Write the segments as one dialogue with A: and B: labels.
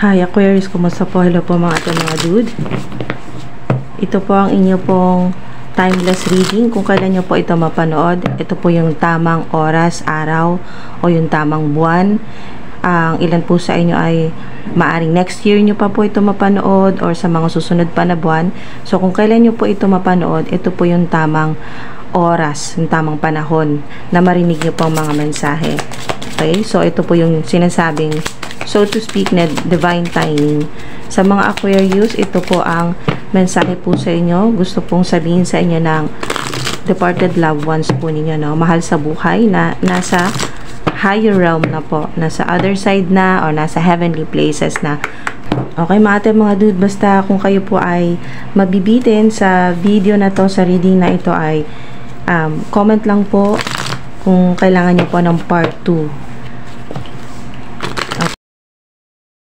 A: Hi Aquarius, kumusta po? Hello po mga dude. Ito po ang inyo pong timeless reading. Kung kailan nyo po ito mapanood, ito po yung tamang oras, araw, o yung tamang buwan. Ang ilan po sa inyo ay maaring next year nyo pa po ito mapanood or sa mga susunod pa na buwan. So kung kailan nyo po ito mapanood, ito po yung tamang oras, yung tamang panahon na marinig nyo po ang mga mensahe. Okay? So ito po yung sinasabing, so to speak, na divine timing. Sa mga Aquarius, ito po ang mensahe po sa inyo. Gusto pong sabihin sa inyo ng departed loved ones po ninyo, no? Mahal sa buhay na nasa higher realm na po, nasa other side na or nasa heavenly places na. Okay mga dude, basta kung kayo po ay mabibitin sa video na to, sa reading na ito, ay comment lang po kung kailangan nyo po ng part 2.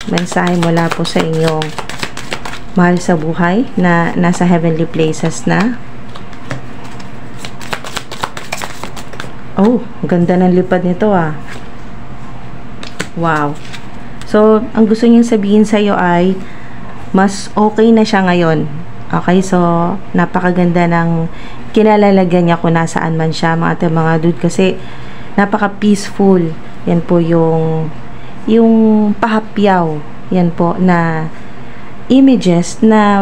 A: Mensahe mula po sa inyong mahal sa buhay na nasa heavenly places na. Oh, ganda ng lipad nito ah. Wow. So, ang gusto niyang sabihin sa iyo ay mas okay na siya ngayon. Okay, so napakaganda ng kinalalagyan niya kung nasaan man siya mga dude, kasi napaka-peaceful. Yan po yung pahapyaw, yan po na images na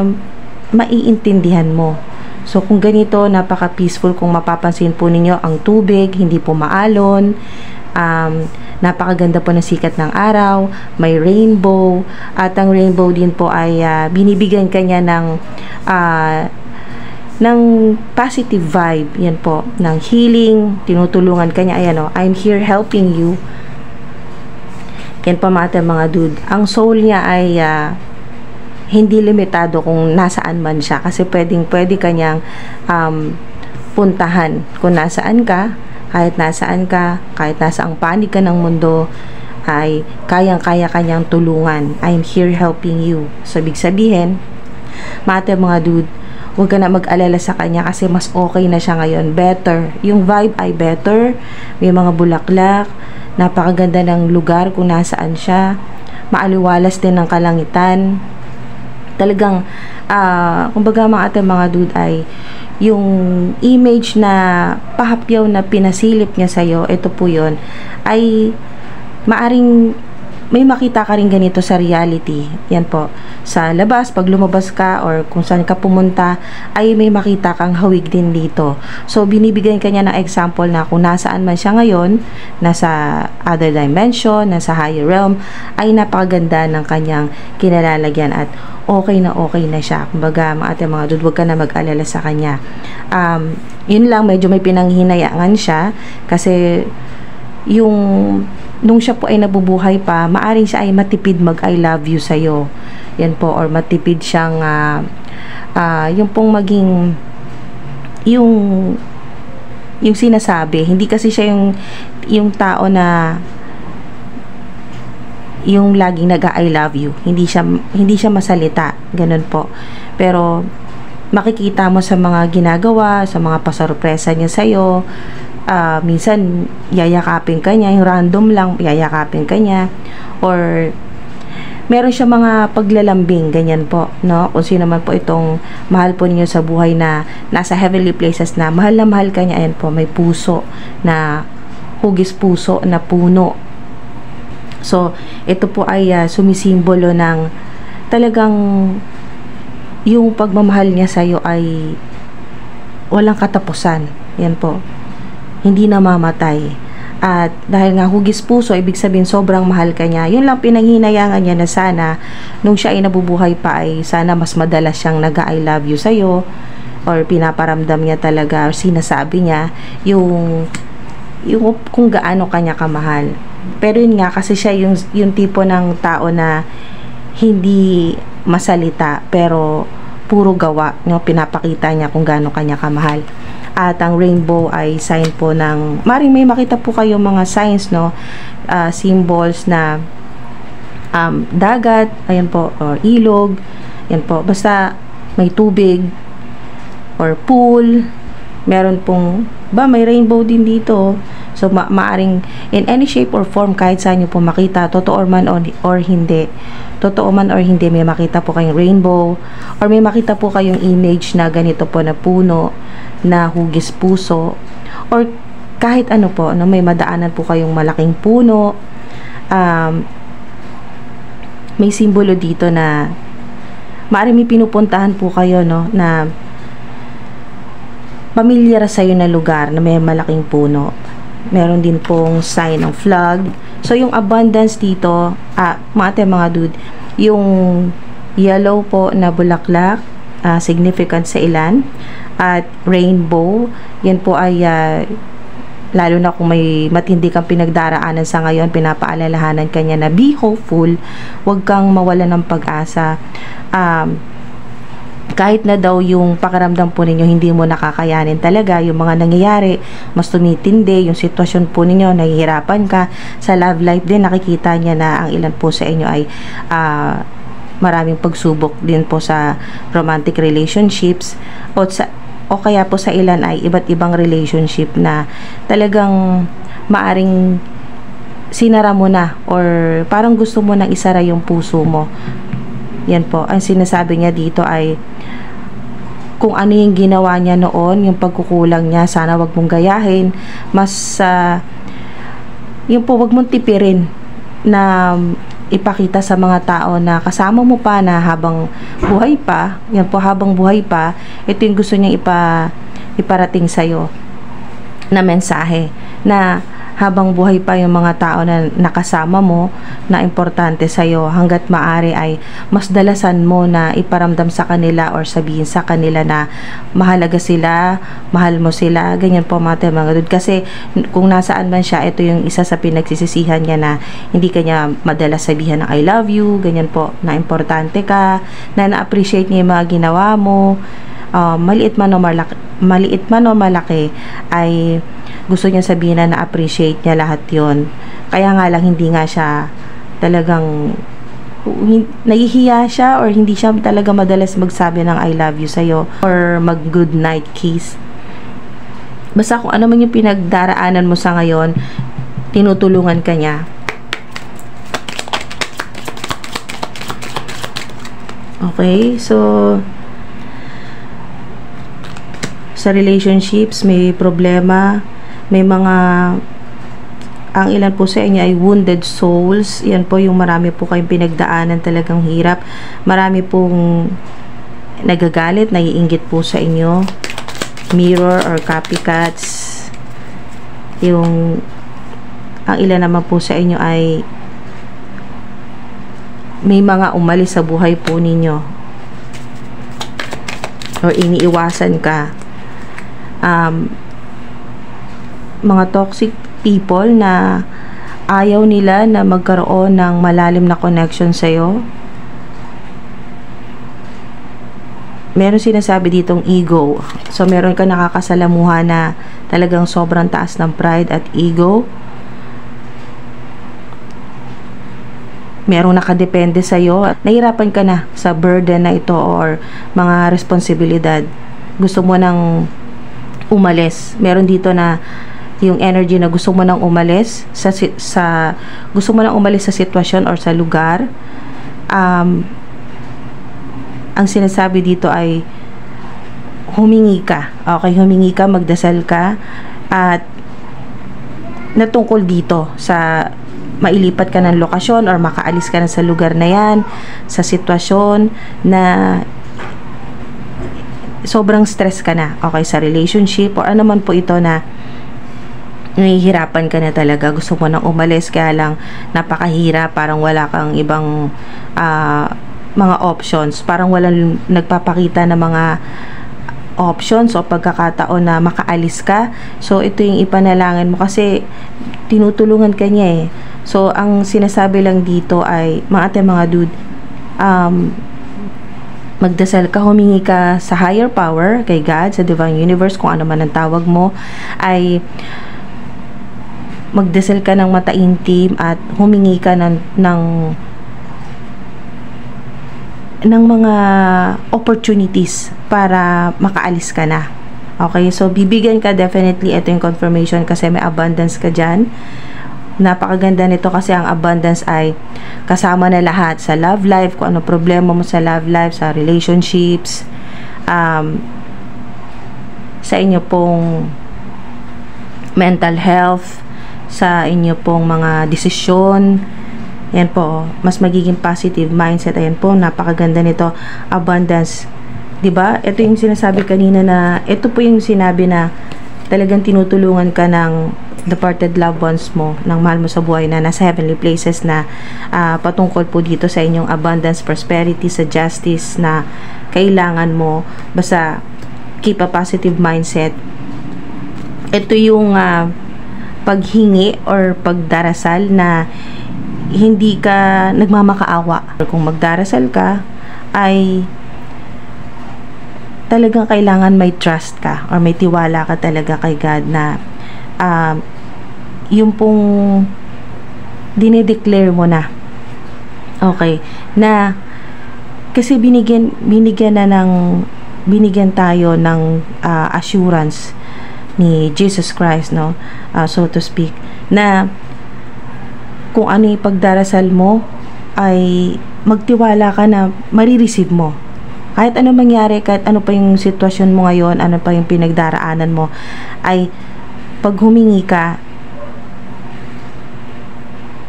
A: maiintindihan mo. So kung ganito, napaka-peaceful. Kung mapapansin po ninyo, ang tubig hindi po maalon, napakaganda po ng sikat ng araw, may rainbow, at ang rainbow din po ay binibigyan kanya ng positive vibe, yan po, ng healing, tinutulungan kanya. Ayan o, I'm here helping you. Yan po mga dude. Ang soul niya ay hindi limitado kung nasaan man siya, kasi pwede kanyang puntahan kung nasaan ka, kahit nasaan ka, kahit nasa ang panig ka ng mundo, ay kayang-kaya kanyang tulungan. I'm here helping you. So, ibig sabihin, mga dude, huwag ka na mag-alala sa kanya kasi mas okay na siya ngayon. Better. Yung vibe ay better. May mga bulaklak. Napakaganda ng lugar kung nasaan siya. Maaliwalas din ng kalangitan. Talagang, kumbaga mga dude, ay yung image na pahapyaw na pinasilip niya sa'yo, ito po yun, ay maaring may makita ka rin ganito sa reality. Yan po. Sa labas, pag lumabas ka or kung saan ka pumunta, ay may makita kang hawig din dito. So, binibigyan ka niya ng example na kung nasaan man siya ngayon, nasa other dimension, nasa higher realm, ay napakaganda ng kanyang kinalalagyan at okay na siya. Kumbaga, mga dude, huwag ka na mag-alala sa kanya. Yun lang, medyo may pinanghinayangan siya kasi nung siya po ay nabubuhay pa, maaring siya ay matipid mag-I love you sa'yo. Yan po, or matipid siyang yung pong maging yung sinasabi. Hindi kasi siya yung tao na yung laging nag-I love you. Hindi siya masalita. Ganun po. Pero makikita mo sa mga ginagawa, sa mga pasorpresa niya sa'yo. Minsan yayakapin ka niya, yung random lang yayakapin ka niya, or meron siya mga paglalambing, ganyan po, no? Kung sino man po itong mahal po niyo sa buhay na nasa heavenly places na mahal ka niya, ayan po, may puso na hugis puso na puno. So ito po ay sumisimbolo ng talagang yung pagmamahal niya sa iyo ay walang katapusan. Yan po, hindi namamatay. At dahil nga hugis puso, ibig sabihin sobrang mahal ka niya. Yun lang pinanghinayangan niya na sana nung siya ay nabubuhay pa ay sana mas madalas siyang nag-I love you sa'yo, or pinaparamdam niya talaga, or sinasabi niya yung kung gaano kanya kamahal. Pero yun nga, kasi siya yung tipo ng tao na hindi masalita pero puro gawa, no? Pinapakita niya kung gaano kanya kamahal. At ang rainbow ay sign po ng, maring may makita po kayo mga signs, no? Symbols na dagat, ayan po, or ilog, yan po, basta may tubig or pool, meron pong may rainbow din dito. So, maaring in any shape or form, kahit saan nyo po makita, totoo man or hindi, totoo man or hindi, may makita po kayong rainbow, or may makita po kayong image na ganito po na puno, na hugis puso, or kahit ano po, no, may madaanan po kayong malaking puno, may simbolo dito na maaari may pinupuntahan po kayo, no, na pamilyar sa'yo na lugar na may malaking puno. Meron din pong sign ng flag. So, yung abundance dito, mga dude, yung yellow po na bulaklak, significant sa ilan, at rainbow, yan po ay lalo na kung may matindi kang pinagdaraanan sa ngayon, pinapaalalahanan kanya na be hopeful, huwag kang mawala ng pag-asa. Kahit na daw yung pakiramdam po ninyo hindi mo nakakayanin talaga, yung mga nangyayari, mas tumitindi, yung sitwasyon po ninyo, nahihirapan ka, sa love life din, nakikita niya na ang ilan po sa inyo ay maraming pagsubok din po sa romantic relationships, o kaya po sa ilan ay iba't ibang relationship na talagang maaring sinara mo na, or parang gusto mo nang isara yung puso mo. Yan po, ang sinasabi niya dito ay kung ano yung ginawa niya noon, yung pagkukulang niya, sana wag mong gayahin, mas yung po wag mong tipirin na ipakita sa mga tao na kasama mo pa na habang buhay pa, yan po, habang buhay pa, ito yung gusto niyang iparating sa'yo na mensahe, na habang buhay pa yung mga tao na nakasama mo, na importante sa'yo, hanggat maaari ay mas dalasan mo na iparamdam sa kanila or sabihin sa kanila na mahalaga sila, mahal mo sila, ganyan po mga dude. Kasi kung nasaan man siya, ito yung isa sa pinagsisisihan niya na hindi kanya madalas sabihan ng I love you, ganyan po, na importante ka, na na-appreciate niya yung mga ginawa mo, maliit man o malaki, ay gusto niya sabihin na na-appreciate niya lahat yon. Kaya nga lang hindi nga siya talagang nahihiya siya, or hindi siya talaga madalas magsabi ng I love you sa'yo or mag good night kiss. Basta kung ano man yung pinagdaraanan mo sa ngayon, tinutulungan ka niya. Okay, so sa relationships may problema, may mga, ang ilan po sa inyo ay wounded souls. Yan po yung marami po kayong pinagdaanan, talagang hirap, marami pong nagagalit, naiinggit po sa inyo, mirror or copycats. Yung ang ilan naman po sa inyo ay may mga umalis sa buhay po ninyo, or iniiwasan ka. Mga toxic people na ayaw nila na magkaroon ng malalim na connection sa'yo. Meron sinasabi ditong ego. So, meron ka nakakasalamuha na talagang sobrang taas ng pride at ego. Merong nakadepende sa'yo. Nahirapan ka na sa burden na ito or mga responsibilidad. Gusto mo nang umalis. Meron dito na yung energy na gusto mo nang umalis gusto mo nang umalis sa sitwasyon or sa lugar. Ang sinasabi dito ay humingi ka. Okay, humingi ka, magdasal ka, at natungkol dito sa mailipat ka ng lokasyon or makaalis ka na sa lugar na yan, sa sitwasyon na sobrang stress ka na, okay, sa relationship or ano man po ito na nahihirapan ka na talaga, gusto mo nang umalis, kaya lang napakahirap, parang wala kang ibang mga options, parang walang nagpapakita na mga options o pagkakataon na makaalis ka. So ito yung ipanalangin mo kasi tinutulungan ka niya eh. So ang sinasabi lang dito ay mga dude, magdasal ka, humingi ka sa higher power, kay God, sa divine universe, kung ano man ang tawag mo, ay magdasal ka ng mataimtim at humingi ka ng mga opportunities para makaalis ka na. Okay, so bibigyan ka definitely, ito yung confirmation kasi may abundance ka dyan. Napakaganda nito kasi ang abundance ay kasama na lahat sa love life, kung ano problema mo sa love life, sa relationships, sa inyo pong mental health, sa inyo pong mga desisyon. Yan po, mas magiging positive mindset. Ayan po, napakaganda nito, abundance. 'Di ba? Ito yung sinasabi kanina na, ito po yung sinabi na talagang tinutulungan ka ng departed loved ones mo, ng mahal mo sa buhay na nasa heavenly places na patungkol po dito sa inyong abundance, prosperity, sa justice na kailangan mo. Basta keep a positive mindset. Ito yung paghingi or pagdarasal na hindi ka nagmamakaawa. Kung magdarasal ka ay talagang kailangan may trust ka or may tiwala ka talaga kay God na yung pong dinedeclare mo na, okay, na kasi binigyan tayo ng assurance ni Jesus Christ, no, so to speak, na kung ano yung pagdarasal mo ay magtiwala ka na marireceive mo. Kahit ano mangyari, kahit ano pa yung sitwasyon mo ngayon, ano pa yung pinagdaraanan mo, ay pag humingi ka,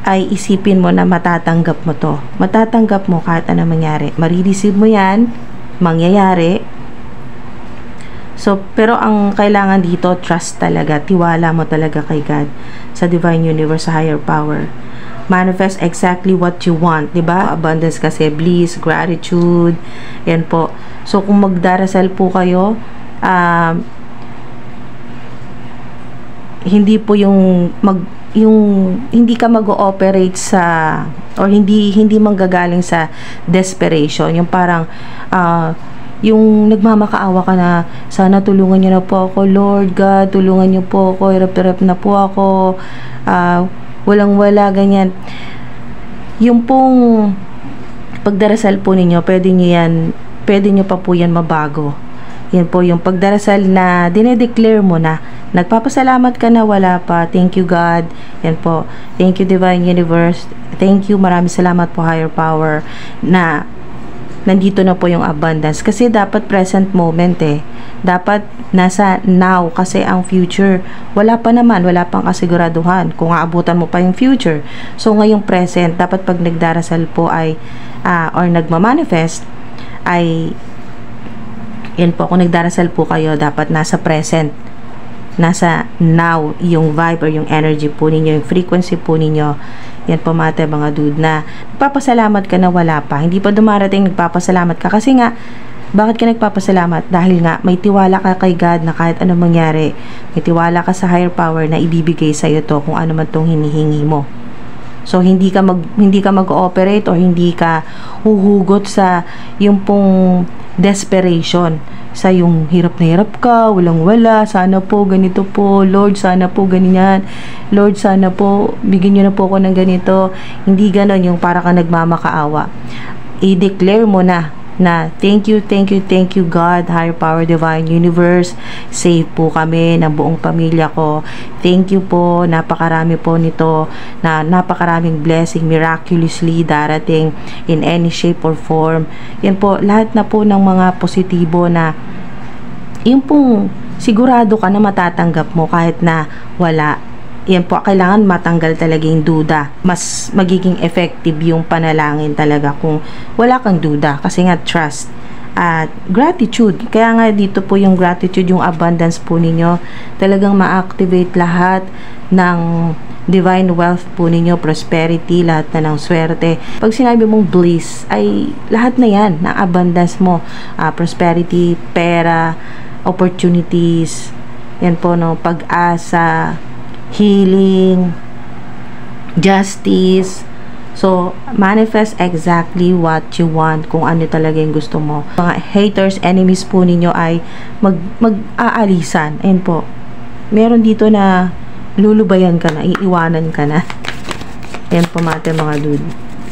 A: ay isipin mo na matatanggap mo to. Matatanggap mo kahit ano mangyari. Marireceive mo yan, mangyayari. So, pero ang kailangan dito, trust talaga. Tiwala mo talaga kay God, sa divine universe, sa higher power. Manifest exactly what you want, diba? Abundance kasi, bliss, gratitude, yan po. So, kung magdarasal po kayo, hindi po yung hindi ka mag-ooperate sa, or hindi manggagaling sa desperation, yung parang yung nagmamakaawa ka na, sana tulungan niyo na po ako, Lord God, tulungan niyo po ako, hirap-hirap na po ako, walang-wala, ganyan. Yung pong pagdarasal po ninyo, pwede nyo pa po yan mabago. Yan po yung pagdarasal na dinedeclare mo na, nagpapasalamat ka na wala pa, thank you God, yan po, thank you divine universe, thank you, maraming salamat po higher power, na nandito na po yung abundance. Kasi dapat present moment dapat nasa now, kasi ang future wala pa naman, wala pang kasiguraduhan kung aabutan mo pa yung future. So ngayong present, dapat pag nagdarasal po ay or nagmamanifest ay yan po, kung nagdarasal po kayo, dapat nasa present, nasa now yung vibe or yung energy po ninyo, yung frequency po ninyo. Yan po mga dude, na nagpapasalamat ka na wala pa, hindi pa dumarating, nagpapasalamat ka. Kasi nga, bakit ka nagpapasalamat? Dahil nga may tiwala ka kay God na kahit ano mangyari, may tiwala ka sa higher power na ibibigay sa iyo to, kung ano man tong hinihingi mo. So hindi ka mag-ooperate or hindi ka huhugot sa yung pong desperation, sa yung hirap na hirap ka, walang-wala, sana po ganito po, Lord, sana po ganyan, Lord, sana po bigyan niyo na po ako ng ganito. Hindi ganon, yung para ka nagmamakaawa. I-declare mo na thank you God, higher power, divine universe, save po kami ng buong pamilya ko, thank you po, napakarami po nito, na napakaraming blessing miraculously darating in any shape or form. Yan po, lahat na po ng mga positibo na yung pong sigurado ka na matatanggap mo kahit na wala. Yan po, kailangan matanggal talaga yung duda. Mas magiging effective yung panalangin talaga kung wala kang duda. Kasi nga trust at gratitude. Kaya nga dito po yung gratitude, yung abundance po ninyo. Talagang ma-activate lahat ng divine wealth po ninyo, prosperity, lahat na ng swerte. Pag sinabi mong bliss, ay lahat na yan, ng abundance mo. Prosperity, pera, opportunities, yan po, no, pag-asa, healing, justice. So, manifest exactly what you want, kung ano talaga yung gusto mo. Mga haters, enemies po ninyo ay mag-aalisan. Ayun po. Meron dito na lulubayan ka na, iiwanan ka na. Ayan po mga dude.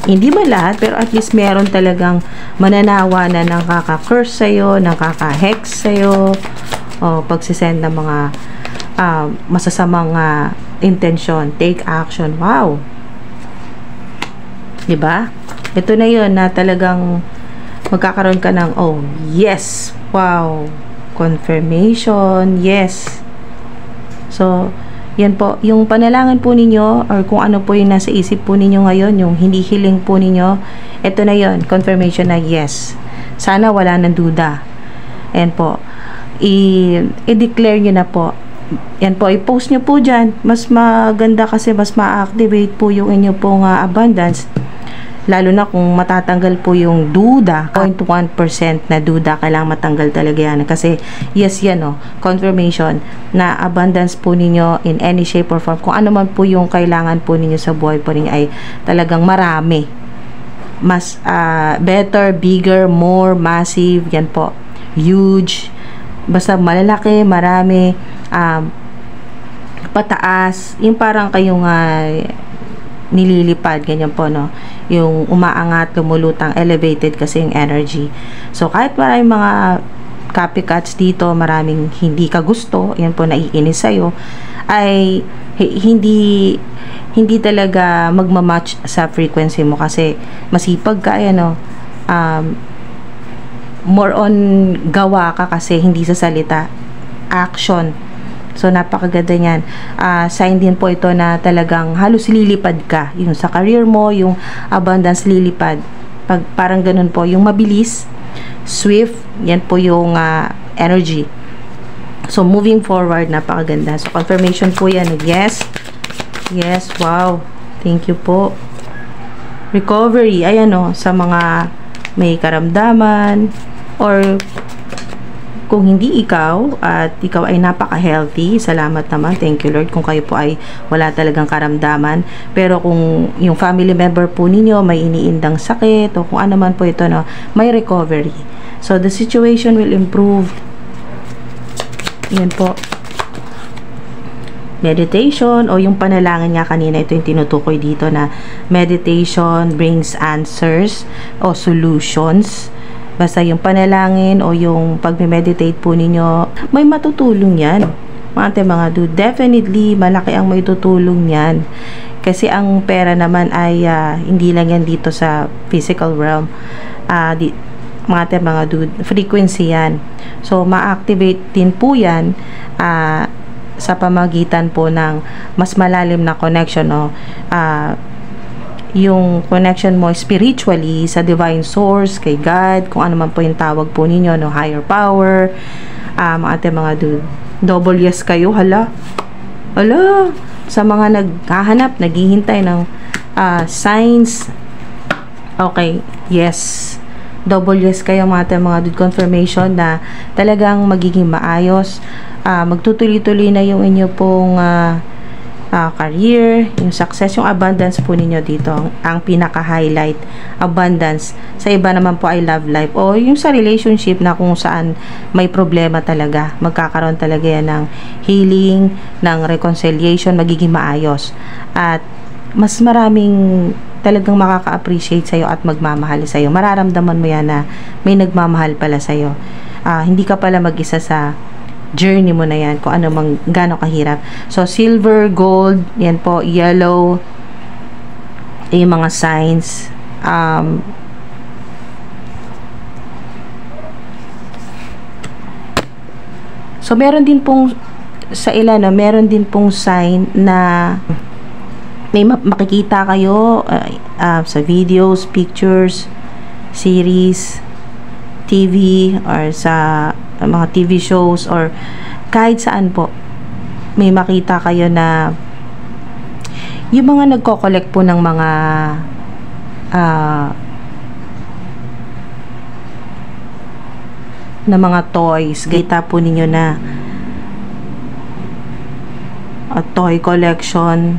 A: Hindi ba lahat, pero at least meron talagang mananawa na nakaka-curse sa'yo, nakaka-hex sa'yo, o pagsisend ng mga masasamang intention. Take action. Wow! Diba? Ito na yun na talagang magkakaroon ka ng, oh, yes! Wow! Confirmation. Yes! So, yan po. Yung panalangin po ninyo or kung ano po yung nasa isip po ninyo ngayon, yung hindi hiling po ninyo, ito na yun. Confirmation na yes. Sana wala nang duda. Ayan po. I-declare nyo na po. Yan po. I-post nyo po dyan. Mas maganda kasi mas ma-activate po yung inyo pong abundance. Lalo na kung matatanggal po yung duda, 0.1% na duda, kailangan matanggal talaga yan. Kasi, yes yan, confirmation na abundance po ninyo in any shape or form. Kung ano man po yung kailangan po ninyo sa buhay po ninyo ay talagang marami. Mas better, bigger, more, massive, yan po. Huge. Basta malalaki, marami, pataas. Yung parang kayong nililipad, ganyan po, no? Yung umaangat, lumulutang, elevated kasi yung energy. So, kahit maraming mga copycats dito, maraming hindi ka gusto, yan po, naiinis sa'yo, ay hindi talaga magmamatch sa frequency mo kasi masipag ka, more on gawa ka kasi hindi sa salita, action. So, napakaganda niyan. Sign din po ito na talagang halos lilipad ka. Yung sa career mo, yung abundance lilipad. Parang ganun po. Yung mabilis, swift, yan po yung energy. So, moving forward, napakaganda. So, confirmation po yan. Yes. Yes, wow. Thank you po. Recovery. Ayan sa mga may karamdaman or kung hindi ikaw at ikaw ay napaka-healthy, salamat naman, thank you Lord, kung kayo po ay wala talagang karamdaman, pero kung yung family member po ninyo may iniindang sakit o kung ano man po ito, may recovery. So, the situation will improve. Yan po. Meditation o yung panalangin nga kanina, ito yung tinutukoy dito na meditation brings answers o solutions. Basta yung panalangin o yung pag-meditate po ninyo, may matutulong yan. Mga dude, definitely malaki ang may tutulong yan. Kasi ang pera naman ay hindi lang yan dito sa physical realm. Mga dude, frequency yan. So, ma-activate din po yan sa pamagitan po ng mas malalim na connection, yung connection mo spiritually sa divine source, kay God, kung ano man po yung tawag po ninyo, higher power, mga dude. Double yes kayo, hala, sa mga naghahanap, naghihintay ng signs. Okay, yes. Double yes kayo, mga dude. Confirmation na talagang magiging maayos. Magtutuloy-tuloy na yung inyo pong career, yung success, yung abundance po ninyo dito ang pinaka-highlight. Abundance. Sa iba naman po ay love life o yung sa relationship na kung saan may problema talaga, magkakaroon talaga yan ng healing, ng reconciliation, magiging maayos at mas maraming talagang makaka-appreciate sa'yo at magmamahal sa'yo. Mararamdaman mo yan na may nagmamahal pala sa'yo. Hindi ka pala mag-isa sa journey mo na yan, kung ano mang gano'ng kahirap. So, silver, gold, yan po, yellow, yung mga signs. So, meron din pong sa ilan, meron din pong sign na may makikita kayo sa videos, pictures, series, TV, or sa mga TV shows, or kahit saan po may makita kayo na yung mga nagko-collect po ng mga na mga toys. Kita po ninyo na toy collection,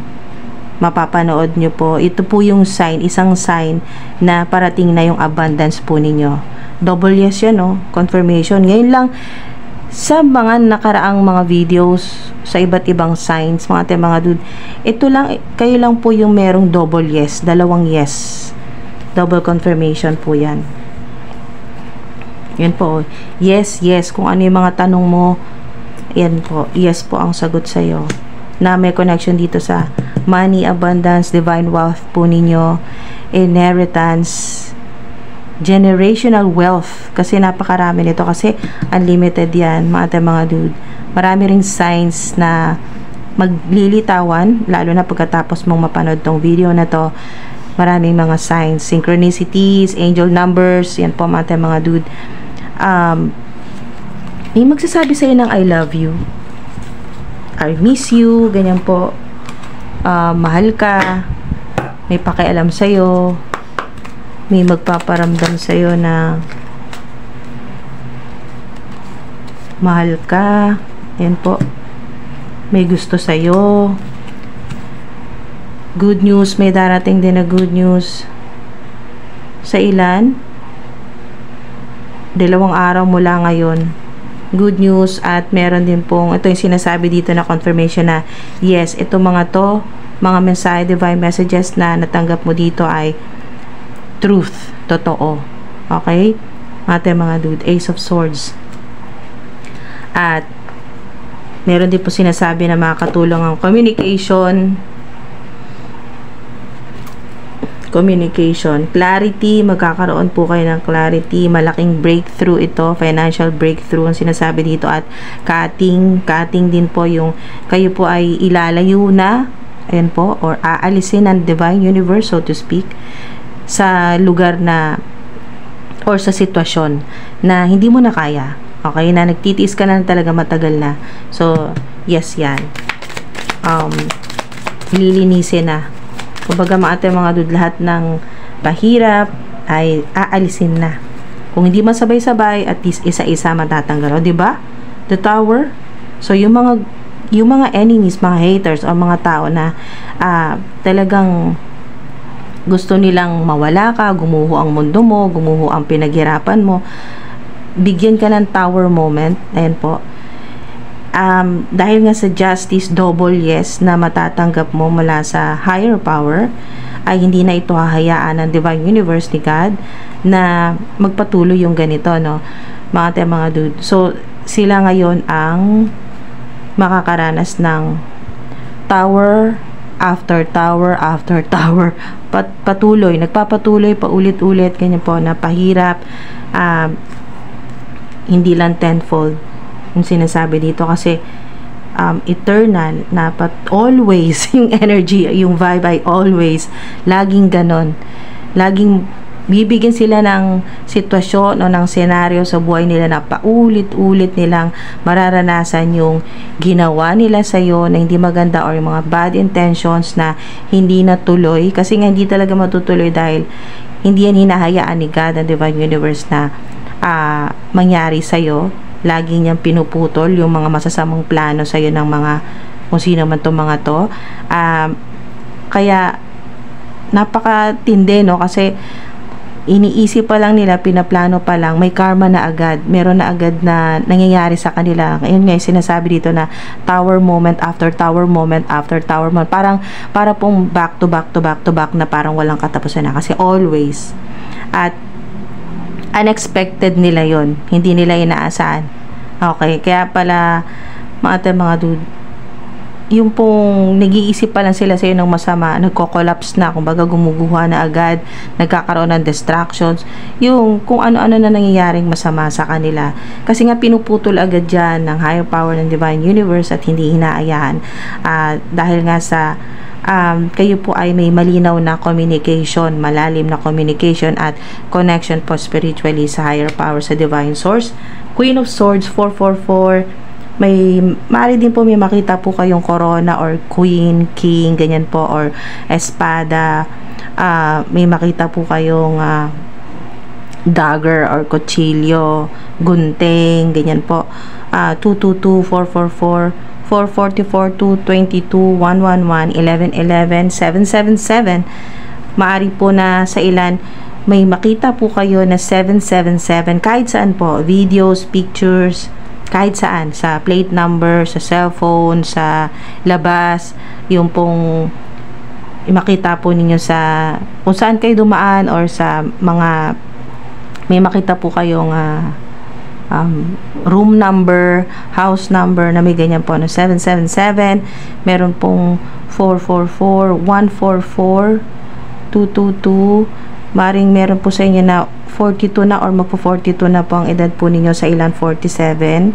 A: mapapanood nyo po. Ito po yung sign, isang sign na parating na yung abundance po ninyo. Double yes yan, confirmation. Ngayon lang, sa mga nakaraang mga videos, sa iba't ibang signs, mga dude, ito lang, kayo lang po yung merong double yes, dalawang yes. Double confirmation po yan. Yan po. Yes, yes. Kung ano yung mga tanong mo, Yan po, yes po ang sagot sa'yo. Na may connection dito sa money, abundance, divine wealth po ninyo, inheritance, generational wealth. Kasi napakarami nito. Kasi unlimited yan, mga dude. Marami ring signs na maglilitawan, lalo na pagkatapos mong mapanood tong video na to. Maraming mga signs, synchronicities, angel numbers, yan po mga dude. May magsasabi sa'yo ng I love you, I miss you, ganyan po. Mahal ka, may pakialam sa'yo, may magpaparamdam sa'yo na mahal ka, yan po. May gusto sa'yo. Good news, may darating din na good news. Sa ilan? 2 araw mula ngayon. Good news, at meron din pong, ito yung sinasabi dito na confirmation na, yes, ito mga to, mga mensahe, divine messages na natanggap mo dito ay truth, totoo. Okay? Mga dude, Ace of Swords. At meron din po sinasabi na makakatulong ang communication, clarity, magkakaroon po kayo ng clarity, malaking breakthrough ito, financial breakthrough ang sinasabi dito, at cutting din po yung kayo po ay ilalayo na, ayan po, or aalisin ng divine universe, so to speak, sa lugar na or sa sitwasyon na hindi mo na kaya, okay, na nagtitiis ka na talaga matagal na. So yes, yan, lilinisin na. Kumbaga mga dude, lahat ng pahirap ay aalisin na. Kung hindi man sabay-sabay, at least isa-isa matatanggal. O, diba? The Tower. So, yung mga enemies, mga haters, o mga tao na talagang gusto nilang mawala ka, gumuho ang mundo mo, gumuho ang pinaghirapan mo, bigyan ka ng tower moment. Ayan po. Dahil nga sa justice, double yes na matatanggap mo mula sa higher power, ay hindi na ito hahayaan ng divine universe ni God na magpatuloy yung ganito, no, mga dude. So sila ngayon ang makakaranas ng tower after tower after tower, nagpapatuloy paulit-ulit, ganyan po, na pahirap, hindi lang tenfold yung sinasabi dito, kasi eternal na always yung energy, yung vibe ay always laging ganon, laging bibigyan sila ng sitwasyon o ng senaryo sa buhay nila na paulit-ulit nilang mararanasan yung ginawa nila sa'yo na hindi maganda, or yung mga bad intentions na hindi natuloy, kasi nga hindi talaga matutuloy dahil hindi yan hinahayaan ni God, ang divine universe, na mangyari sa'yo. Lagi niyang pinuputol yung mga masasamang plano sa'yo ng mga kung sino man itong mga to. Kaya napakatindi, no, kasi iniisip pa lang nila, pinaplano pa lang, may karma na agad, meron na agad na nangyayari sa kanila. Ngayon nga sinasabi dito na tower moment after tower moment after tower moment, para pong back to back na parang walang katapusan na, kasi always, at unexpected nila yon, hindi nila inaasahan. Okay, kaya pala mga dude, yung pong nag-iisip pa lang sila sa'yo ng masama, nagko-collapse na, kumbaga gumuguha na agad, nagkakaroon ng distractions, yung kung ano-ano na nangyayaring masama sa kanila, kasi nga pinuputol agad dyan ng higher power ng divine universe, at hindi hinaayahan, dahil nga sa kayo po ay may malinaw na communication, malalim na communication at connection po spiritually sa higher power, sa divine source. Queen of Swords, 444, maaari din po may makita po kayong corona or queen, king, ganyan po, or espada, may makita po kayong dagger or kutsilyo, gunting, ganyan po. 222, 444, 444, 222, 111, 1111, 777. Maari po na sa ilan may makita po kayo na 777 kahit saan po, videos, pictures, kahit saan, sa plate number, sa cellphone, sa labas, yung pong makita po ninyo sa kung saan kayo dumaan, or sa mga may makita po kayong room number, house number na may ganyan po, 777, meron pong 444, 144, 222, maring meron po sa inyo na 42 na or magpo-42 na po ang edad po ninyo, sa ilan 47.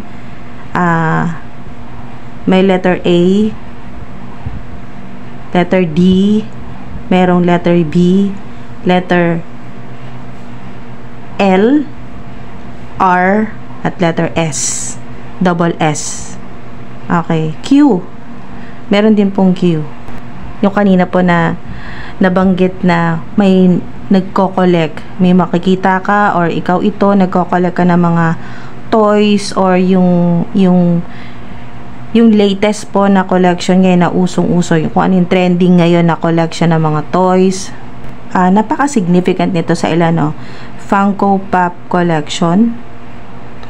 A: May letter A, letter D, merong letter B, letter L, R, at letter S, double S. Okay, Q, meron din pong Q. Yung kanina po na nabanggit na may nagko-collect, may makikita ka or ikaw ito nagko-collect ka ng mga toys or yung latest po na collection ngayon na usong-uso, yung kung ano yung trending ngayon na collection ng mga toys. Napaka-significant nito sa ilan, no? Funko Pop collection,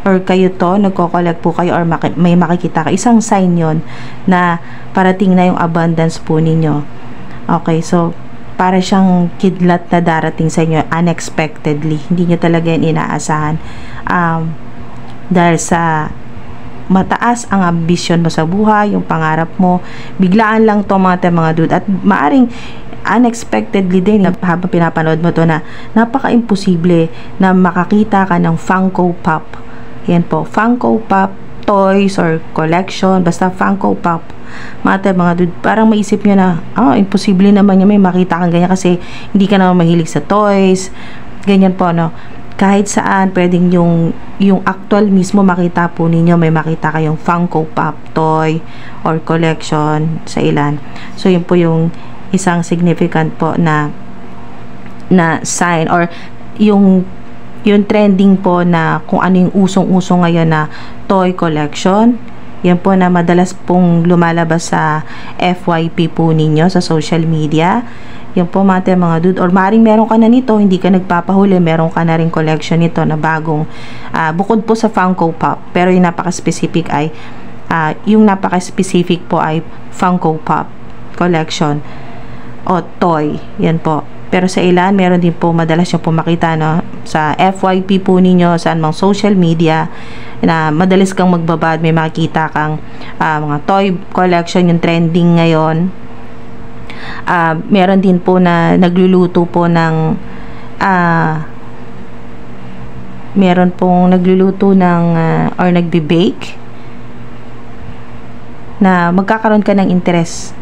A: or kayo to, nagko-collect po kayo or may makikita ka, isang sign yon na parating na yung abundance po ninyo. Okay, so para siyang kidlat na darating sa inyo unexpectedly, hindi nyo talaga yan inaasahan, dahil sa mataas ang ambisyon mo sa buhay, yung pangarap mo, biglaan lang to mga dude, at maaring unexpectedly din na habang pinapanood mo to na napaka-imposible na makakita ka ng Funko Pop. Yan po, Funko Pop toys or collection, basta Funko Pop. Mga dude, parang maisip nyo na, imposible naman yung may makita kang ganyan kasi hindi ka naman mahilig sa toys. Ganyan po, no? Kahit saan, pwedeng yung actual mismo makita po ninyo, may makita kayong Funko Pop toy or collection sa ilan. So, yun po yung isang significant po na sign, or yung trending po na kung ano yung usong-uso ngayon na toy collection. Yan po na madalas pong lumalabas sa FYP po ninyo sa social media. Yan po mga dude, or maring meron ka na nito, hindi ka nagpapahuli, meron ka na rin collection nito na bagong, bukod po sa Funko Pop, pero yung napaka-specific ay po ay Funko Pop collection o toy. Yan po. Pero sa ilan, meron din po madalas yung pumakita, no, sa FYP po ninyo, saan mang social media, na madalas kang magbabad, may makikita kang mga toy collection, yung trending ngayon. Meron din po na nagluluto po ng or nagbe-bake, na magkakaroon ka ng interest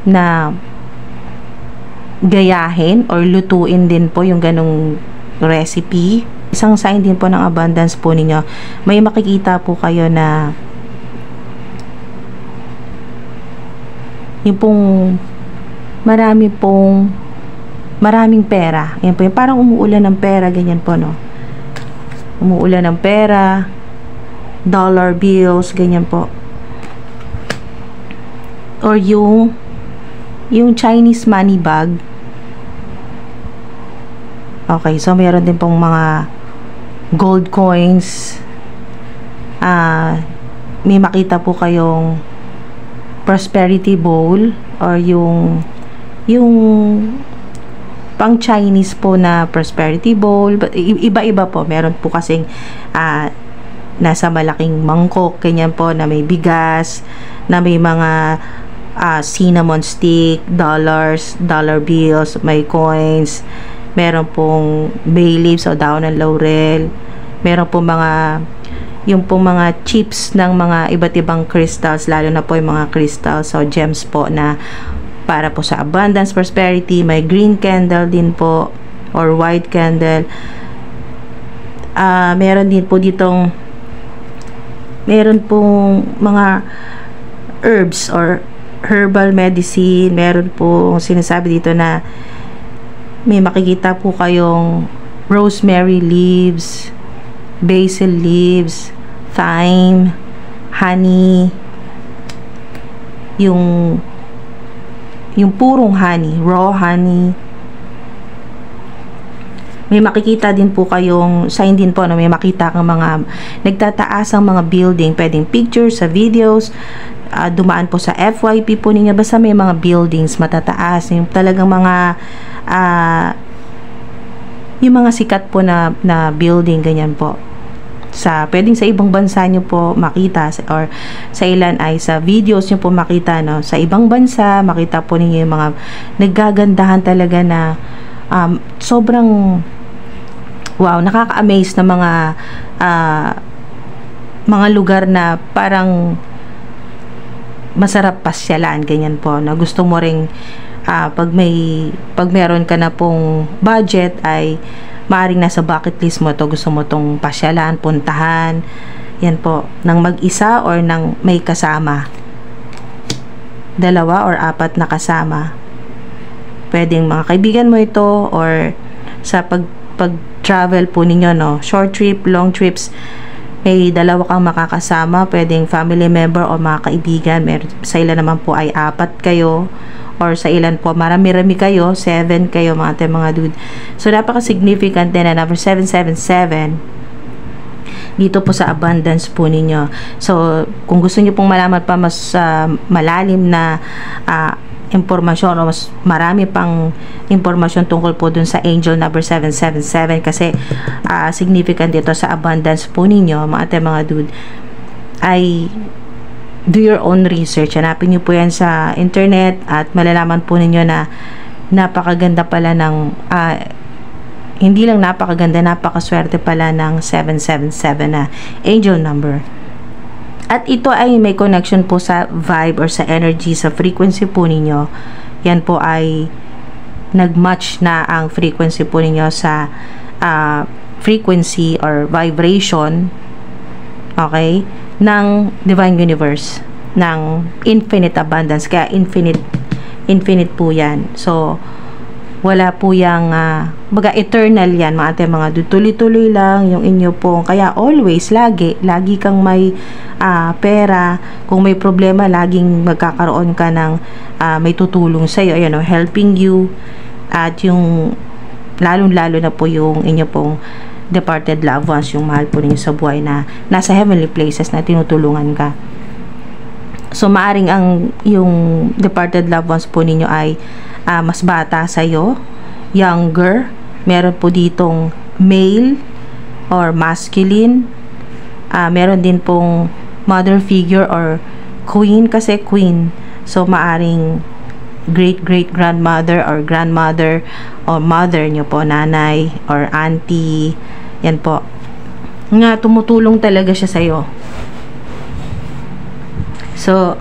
A: na gayahin or lutuin din po yung ganong recipe. Isang sign din po ng abundance po ninyo. May makikita po kayo na yung pong maraming pera. Yan po, yung parang umuulan ng pera, ganyan po, no? Umuulan ng pera, dollar bills, ganyan po. Or yung Chinese money bag. Okay, so meron din pong mga gold coins. May makita po kayong prosperity bowl, or yung pang Chinese po na prosperity bowl. Iba-iba po. Meron po kasing nasa malaking mangkok, ganyan po, na may bigas, na may mga cinnamon stick, dollar bills, may coins, meron pong bay leaves o daon ng laurel, meron pong yung mga chips ng mga iba't ibang crystals, lalo na po yung mga crystals o gems po na para po sa abundance, prosperity. May green candle din po or white candle. Meron din po ditong mga herbs or herbal medicine. Meron po sinasabi dito na may makikita po kayong rosemary leaves, basil leaves, thyme, honey, yung purong honey, raw honey. May makikita din po kayong sign din po na may makita kang mga nagtataas ang mga building, pwedeng pictures sa videos, dumaan po sa FYP po ninyo, basta may mga buildings matataas, yung talagang mga yung mga sikat po na building, ganyan po. pwedeng sa ibang bansa nyo po makita, or sa ilan ay sa videos nyo po makita, no? Sa ibang bansa, makita po ninyo yung mga naggagandahan talaga na sobrang wow, nakaka-amaze na mga lugar na parang masarap pasyalan, ganyan po, na gusto mo ring pag meron ka na pong budget ay maaaring nasa bucket list mo to, gusto mo tong pasyalan, puntahan, yan po, ng mag-isa or ng may kasama, 2 or 4 na kasama, pwedeng mga kaibigan mo ito, or sa pag-travel po ninyo, no, short trip, long trips, may 2 kang makakasama, pwedeng family member o mga kaibigan, sa ilan naman po ay 4 kayo, or sa ilan po marami-rami kayo, 7 kayo mga dude. So napaka-significant din na number 777 dito po sa abundance po ninyo. So kung gusto niyo pong malaman pa mas malalim na impormasyon, o mas marami pang impormasyon tungkol po dun sa angel number 777, kasi significant dito sa abundance po ninyo mga dude, ay do your own research. Hanapin nyo po yan sa internet at malalaman po ninyo na napakaganda pala ng hindi lang napakaganda, napakaswerte pala ng 777 na angel number. At ito ay may connection po sa vibe or sa energy, sa frequency po ninyo. Yan po ay nag-match na ang frequency po ninyo sa frequency or vibration, okay, ng divine universe, ng infinite abundance. Kaya infinite po yan. So wala po yung baga eternal yan mga tuloy-tuloy lang yung inyo po. Kaya always, lagi kang may pera. Kung may problema, laging magkakaroon ka ng may tutulong sa'yo, helping you. At yung lalong-lalo na po yung inyo pong departed loved ones, yung mahal po ninyo sa buhay na nasa heavenly places na tinutulungan ka. So maaring yung departed loved ones po ninyo ay mas bata sa'yo, younger. Meron po ditong male or masculine. Meron din pong mother figure or queen, kasi queen. So maaring great grandmother or grandmother or mother nyo po, nanay or auntie. Yan po, nga tumutulong talaga siya sa'yo. So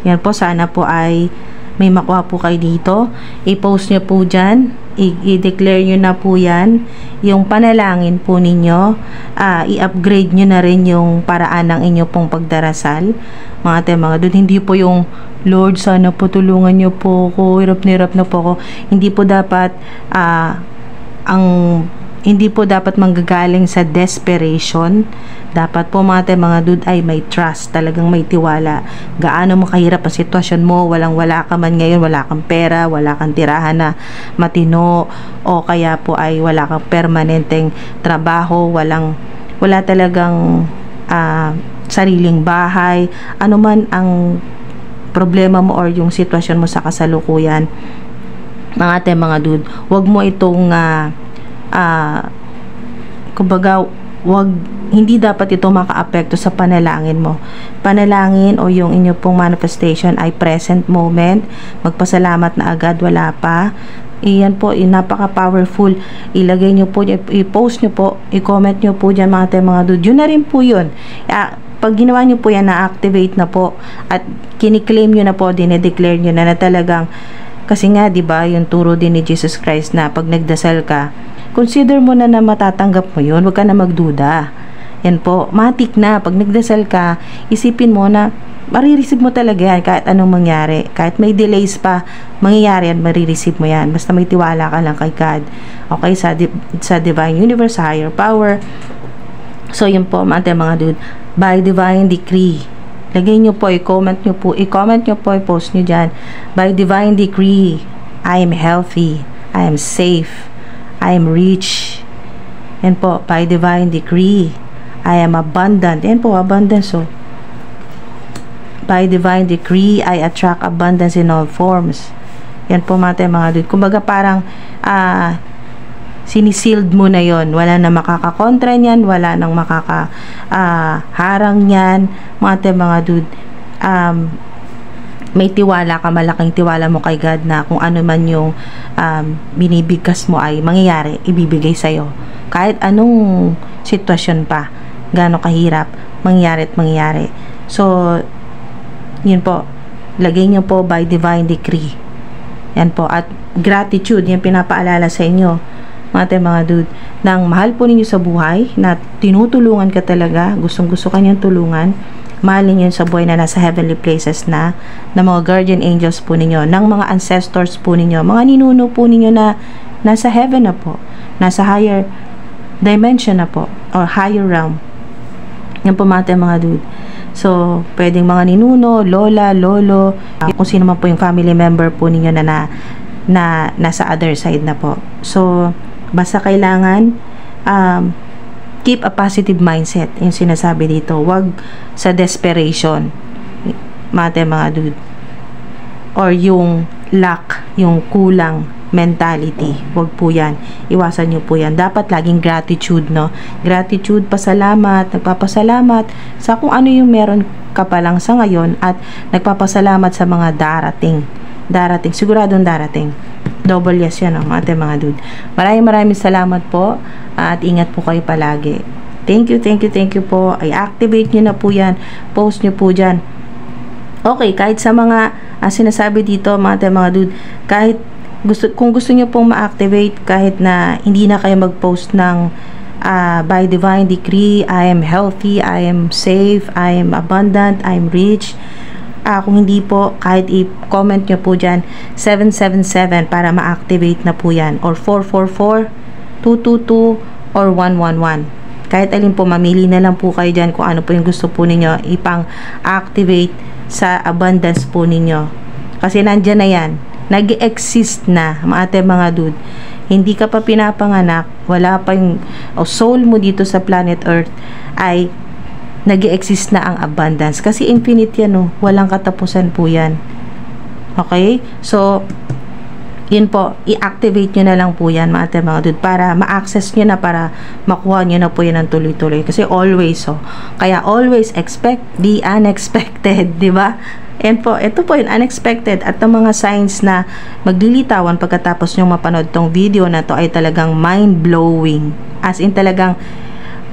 A: yan po, sana po ay may makuha po kayo dito. I-post nyo po dyan, i-declare nyo na po yan yung panalangin po ninyo. I-upgrade nyo na rin yung paraan ng inyo pong pagdarasal mga doon. Hindi po yung Lord, sana po tulungan nyo po ako, hirap na po ako. Hindi po dapat hindi po dapat manggagaling sa desperation. Dapat po mga dude ay may trust, talagang may tiwala. Gaano mo kahirap ang sitwasyon mo, wala ka man ngayon, wala kang pera, wala kang tirahan na matino, o kaya po ay wala kang permanenteng trabaho, wala talagang sariling bahay, ano man ang problema mo or yung sitwasyon mo sa kasalukuyan, mga dude, wag mo itong kumbaga, hindi dapat ito makaapekto sa panalangin mo. Panalangin o yung inyo pong manifestation ay present moment. Magpasalamat na agad, wala pa. Iyan po, napaka-powerful. Ilagay nyo po, i-post nyo po, i-comment nyo po dyan mga dude. Yun na rin po yun. Pag ginawa nyo po yan, na-activate na po at kiniklaim nyo na po, dinedeclare nyo na talagang, kasi nga, diba, yung turo din ni Jesus Christ na pag nagdasal ka, consider mo na matatanggap mo yun, huwag ka na magduda. Yan po, matik na, pag nagdasal ka, isipin mo na marireceive mo talaga yan kahit anong mangyari. Kahit may delays pa, mangyayari yan, marireceive mo yan. Basta may tiwala ka lang kay God. Okay, sa divine universe, sa higher power. So, yun po, mga dude, by divine decree. Lagay nyo po, i-comment nyo po, i-post nyo dyan. By divine decree, I am healthy, I am safe, I am rich. Yan po, by divine decree, I am abundant. Yan po, abundance. So, by divine decree, I attract abundance in all forms. Yan po mga dude. Kumbaga parang, Sinisealed mo na yon. Wala na makakakontra niyan, wala nang harang niyan. Mga dude, may tiwala ka, malaking tiwala mo kay God na kung ano man yung binibigkas mo ay mangyayari, ibibigay sa'yo. Kahit anong sitwasyon pa, gaano kahirap, mangyayari at mangyayari. So, yun po, lagay niyo po by divine decree. Yan po. At gratitude, yan pinapaalala sa inyo, mga dude, nang mahal po ninyo sa buhay, na tinutulungan ka talaga, gustong-gusto kanyang tulungan, mahal ninyo sa buhay na nasa heavenly places na mga guardian angels po ninyo, ng mga ancestors po ninyo, mga ninuno po ninyo na nasa heaven na po, nasa higher dimension na po, or higher realm. Yan po mga dude. So, pwedeng mga ninuno, lola, lolo, kung sino man po yung family member po ninyo na nasa other side na po. So, basta kailangan keep a positive mindset, yung sinasabi dito. Wag sa desperation, mga dude, or yung lack, yung kulang mentality. Wag po yan. Iwasan nyo po yan. Dapat laging gratitude, no? Gratitude, pasalamat, nagpapasalamat sa kung ano yung meron ka pa lang sa ngayon, at nagpapasalamat sa mga darating. Siguradong darating. Double yes yan, mga dude. Maraming salamat po, at ingat po kayo palagi. Thank you po. Ay activate nyo na po yan. Post nyo po dyan. Okay, kahit sa mga sinasabi dito, mga dude, kahit kung gusto nyo pong ma-activate, kahit na hindi na kayo mag-post ng by divine decree, I am healthy, I am safe, I am abundant, I am rich. Kung hindi po, kahit i-comment nyo po dyan 777 para ma-activate na po yan, or 444, 222, or 111. Kahit alin po, mamili na lang po kayo dyan kung ano po yung gusto po ninyo ipang-activate sa abundance po ninyo. Kasi nandyan na yan, nag-exist na, mga dude. Hindi ka pa pinapanganak, wala pa yung soul mo dito sa planet Earth, ay nag-exist na ang abundance. Kasi infinite yan, walang katapusan po yan. Okay? So, yun po, i-activate nyo na lang po yan, mga dude, para ma-access nyo na, para makuha nyo na po yan ng tuloy-tuloy. Kasi always, kaya always expect the unexpected, di ba? And po, ito po yung unexpected, at ang mga signs na maglilitawan pagkatapos nyo mapanood tong video na to ay talagang mind-blowing. As in, talagang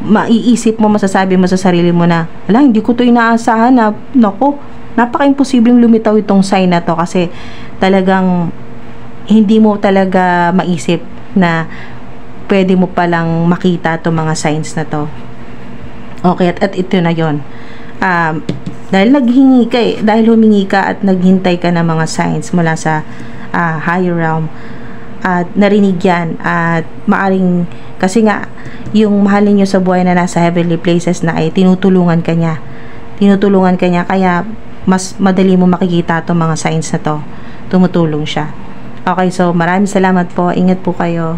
A: maiisip mo, masasabi mo sa sarili mo na, ala, hindi ko to inaasahan na, naku, napaka-imposibleng lumitaw itong sign na to, kasi talagang hindi mo talaga maisip na pwede mo palang makita itong mga signs na to. Okay, at ito na yon. Dahil naghingi ka dahil humingi ka at naghintay ka ng mga signs mula sa higher realm, at narinig yan, at maaring, kasi nga yung mahal niyo sa buhay na nasa heavenly places na ay tinutulungan ka niya, kaya mas madali mo makikita itong mga signs na to, tumutulong siya. Okay, so maraming salamat po, ingat po kayo.